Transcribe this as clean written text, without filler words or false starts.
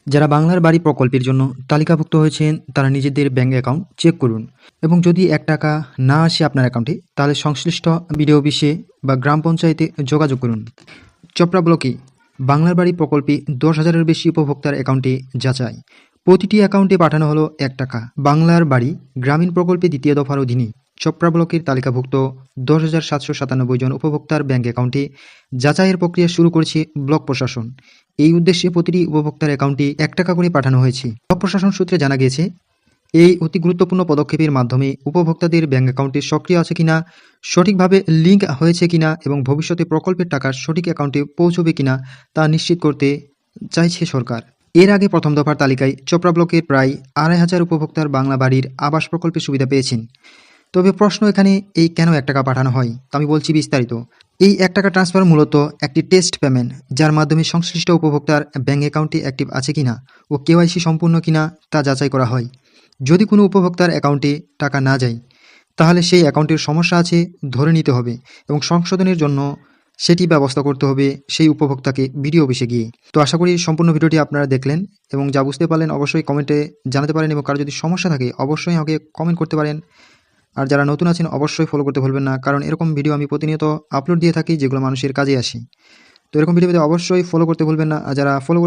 যারা বাংলার বাড়ি প্রকল্পের জন্য তালিকাভুক্ত হয়েছেন তারা নিজেদের ব্যাঙ্ক অ্যাকাউন্ট চেক করুন এবং যদি ১ টাকা না আসে আপনার অ্যাকাউন্টে তাহলে সংশ্লিষ্ট বিডিও অফিসে বা গ্রাম পঞ্চায়েতে যোগাযোগ করুন। চপড়া ব্লকে বাংলার বাড়ি প্রকল্পে ১০,০০০-এর বেশি উপভোক্তার অ্যাকাউন্টে যাচাই। প্রতিটি অ্যাকাউন্টে পাঠানো হলো ১ টাকা। বাংলার বাড়ি গ্রামীণ প্রকল্পে দ্বিতীয় দফার অধীনে চপড়া ব্লকের তালিকাভুক্ত ১০,৭৯৭ জন উপভোক্তার ব্যাঙ্ক অ্যাকাউন্টে যাচাইয়ের প্রক্রিয়া শুরু করেছে ব্লক প্রশাসন। এই উদ্দেশ্যে প্রতিটি উপভোক্তার অ্যাকাউন্টে ১ টাকা করে পাঠানো হয়েছে। ব্লক প্রশাসন সূত্রে জানা গিয়েছে, এই অতি গুরুত্বপূর্ণ পদক্ষেপের মাধ্যমে উপভোক্তাদের ব্যাঙ্ক অ্যাকাউন্টে সক্রিয় আছে কিনা, সঠিকভাবে লিঙ্ক হয়েছে কিনা এবং ভবিষ্যতে প্রকল্পের টাকা সঠিক অ্যাকাউন্টে পৌঁছবে কিনা তা নিশ্চিত করতে চাইছে সরকার। এর আগে প্রথম দফার তালিকায় চপড়া ব্লকের প্রায় ২৫০০ উপভোক্তার বাংলা বাড়ির আবাস প্রকল্পের সুবিধা পেয়েছেন। তবে প্রশ্ন এখানে এই কেন ১ টাকা পাঠানো হয় তা আমি বলছি বিস্তারিত। এই ১ টাকা ট্রান্সফার মূলত একটি টেস্ট পেমেন্ট, যার মাধ্যমে সংশ্লিষ্ট উপভোক্তার ব্যাঙ্ক অ্যাকাউন্টে অ্যাক্টিভ আছে কিনা ও কেওয়াইসি সম্পূর্ণ কিনা তা যাচাই করা হয়। যদি কোনো উপভোক্তার অ্যাকাউন্টে টাকা না যায় তাহলে সেই অ্যাকাউন্টের সমস্যা আছে ধরে নিতে হবে এবং সংশোধনের জন্য সেটি ব্যবস্থা করতে হবে সেই উপভোক্তাকে বিডিও অফিসে গিয়ে। তো আশা করি সম্পূর্ণ ভিডিওটি আপনারা দেখলেন এবং যা বুঝতে পারলেন অবশ্যই কমেন্টে জানাতে পারেন এবং কারো যদি সমস্যা থাকে অবশ্যই আমাকে কমেন্ট করতে পারেন। আর যারা নতুন আছেন অবশ্যই ফলো করতে ভুলবেন না, কারণ এরকম ভিডিও আমি প্রতিনিয়ত আপলোড দিয়ে থাকি যেগুলো মানুষের কাজে আসে। তো এরকম ভিডিও পেতে অবশ্যই ফলো করতে ভুলবেন না। আর যারা ফলো